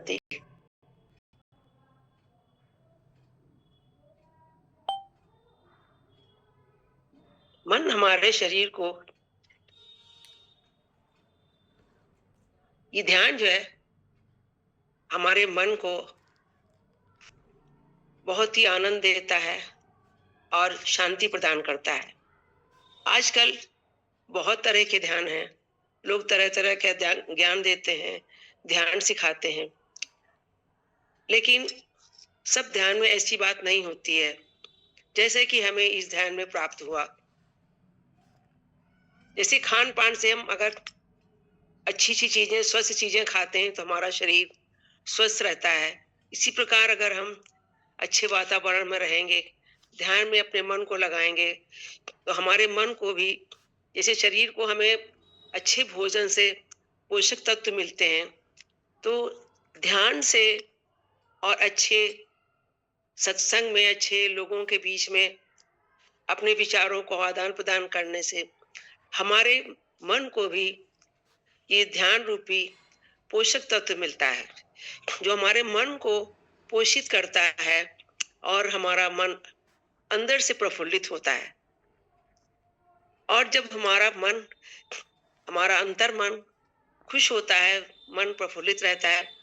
शांति। मन हमारे शरीर को, ये ध्यान जो है हमारे मन को बहुत ही आनंद देता है और शांति प्रदान करता है। आजकल बहुत तरह के ध्यान हैं। लोग तरह-तरह के ज्ञान देते हैं, ध्यान सिखाते हैं। लेकिन सब ध्यान में ऐसी बात नहीं होती है, जैसे कि हमें इस ध्यान में प्राप्त हुआ। जैसे खान-पान से हम अगर अच्छी-अच्छी चीज़ें, स्वस्थ चीज़ें खाते हैं, तो हमारा शरीर स्वस्थ रहता है। इसी प्रकार अगर हम अच्छे वातावरण में रहेंगे, ध्यान में अपने मन को लगाएँगे, तो हमारे मन को भी, जैसे शरीर को हमें अच्छे भोजन से पोषक तत्व मिलते हैं, तो ध्यान से और अच्छे सत्संग में, अच्छे लोगों के बीच में अपने विचारों को आदान-प्रदान करने से हमारे मन को भी ये ध्यान रूपी पोषक तत्व मिलता है, जो हमारे मन को पोषित करता है और हमारा मन अंदर से प्रफुल्लित होता है। और जब हमारा अंतर्मन खुश होता है, मन प्रफुल्लित रहता है,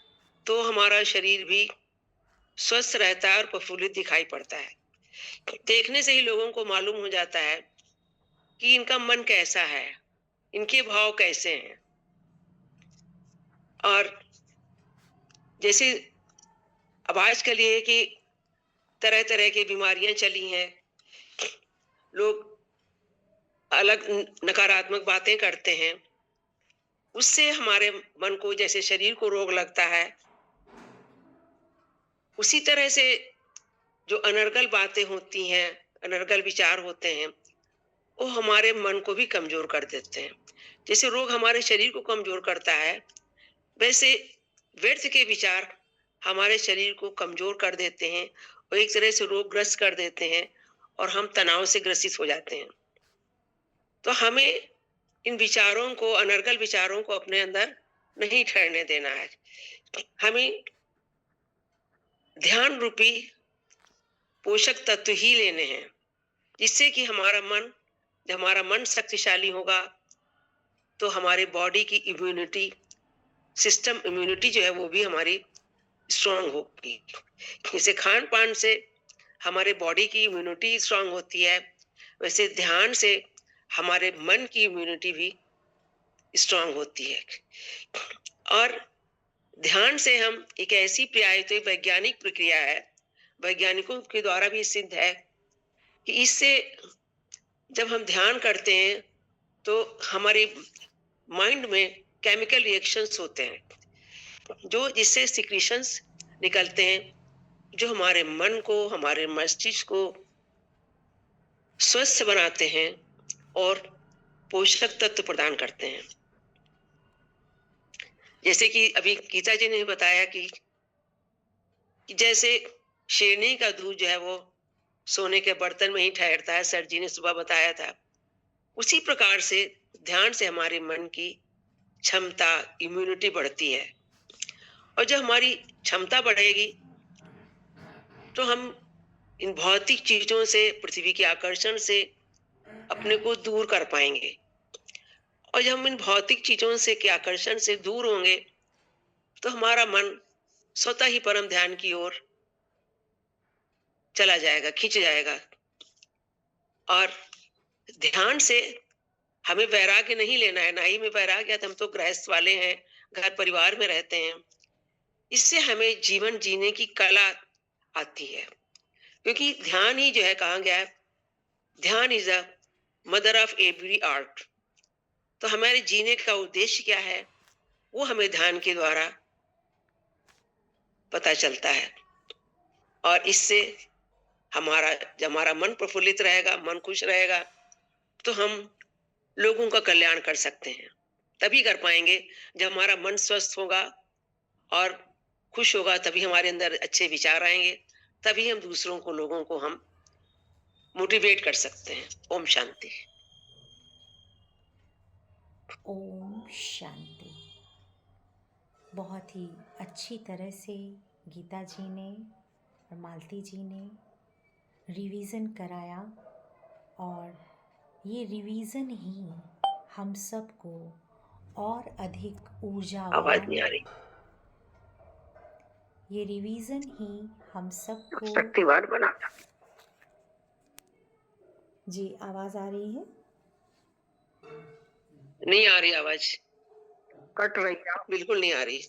तो हमारा शरीर भी स्वस्थ रहता है और प्रफुल्लित दिखाई पड़ता है। देखने से ही लोगों को मालूम हो जाता है कि इनका मन कैसा है, इनके भाव कैसे हैं। और जैसे अब आजकल ये है कि तरह-तरह की बीमारियां चली हैं, लोग अलग नकारात्मक बातें करते हैं, उससे हमारे मन को, जैसे शरीर को रोग लगता है, उसी तरह से जो अनर्गल बातें होती हैं, अनर्गल विचार होते हैं, वो हमारे मन को भी कमजोर कर देते हैं। जैसे रोग हमारे शरीर को कमजोर करता है, वैसे व्यर्थ के विचार हमारे शरीर को कमजोर कर देते हैं और एक तरह से रोगग्रस्त कर देते हैं और हम तनाव से ग्रसित हो जाते हैं। तो हमें इन विचारों को, अनर्गल विचारों को अपने अंदर नहीं ठहरने देना है। हमें ध्यान रूपी पोषक तत्व ही लेने हैं, जिससे कि जब हमारा मन शक्तिशाली होगा, तो हमारे बॉडी की इम्यूनिटी जो है वो भी हमारी स्ट्रांग होगी। जैसे खान पान से हमारे बॉडी की इम्यूनिटी स्ट्रांग होती है, वैसे ध्यान से हमारे मन की इम्यूनिटी भी स्ट्रांग होती है। और ध्यान से हम एक ऐसी तो वैज्ञानिक प्रक्रिया है, वैज्ञानिकों के द्वारा भी सिद्ध है कि इससे जब हम ध्यान करते हैं, तो हमारे माइंड में केमिकल रिएक्शंस होते हैं, जो जिससे सिक्रीशंस निकलते हैं, जो हमारे मन को, हमारे मस्तिष्क को स्वस्थ बनाते हैं और पोषक तत्व प्रदान करते हैं। जैसे कि अभी गीता जी ने बताया कि जैसे शेरनी का दूध जो है वो सोने के बर्तन में ही ठहरता है, सर जी ने सुबह बताया था। उसी प्रकार से ध्यान से हमारे मन की क्षमता, इम्यूनिटी बढ़ती है। और जब हमारी क्षमता बढ़ेगी, तो हम इन भौतिक चीजों से, पृथ्वी के आकर्षण से अपने को दूर कर पाएंगे। और जब हम इन भौतिक चीजों से के आकर्षण से दूर होंगे, तो हमारा मन स्वतः ही परम ध्यान की ओर चला जाएगा, खिंच जाएगा। और ध्यान से हमें वैराग्य नहीं लेना है, ना ही में वैराग्य है, हम तो गृहस्थ वाले हैं, घर परिवार में रहते हैं। इससे हमें जीवन जीने की कला आती है, क्योंकि ध्यान ही जो है, कहा गया है, ध्यान is a mother of every art. तो हमारे जीने का उद्देश्य क्या है, वो हमें ध्यान के द्वारा पता चलता है। और इससे जब हमारा मन प्रफुल्लित रहेगा, मन खुश रहेगा, तो हम लोगों का कल्याण कर सकते हैं। तभी कर पाएंगे जब हमारा मन स्वस्थ होगा और खुश होगा, तभी हमारे अंदर अच्छे विचार आएंगे, तभी हम दूसरों को, लोगों को हम मोटिवेट कर सकते हैं। ओम शांति। ओम शांति। बहुत ही अच्छी तरह से गीता जी ने और मालती जी ने रिवीजन कराया, और ये रिवीजन ही हम सबको और अधिक आवाज ऊर्जावान, नहीं आ रही। ये रिवीजन ही हम सबको। शक्तिवान बना। जी, आवाज़ आ रही है? नहीं आ रही आवाज, कट रही है, बिल्कुल नहीं आ रही।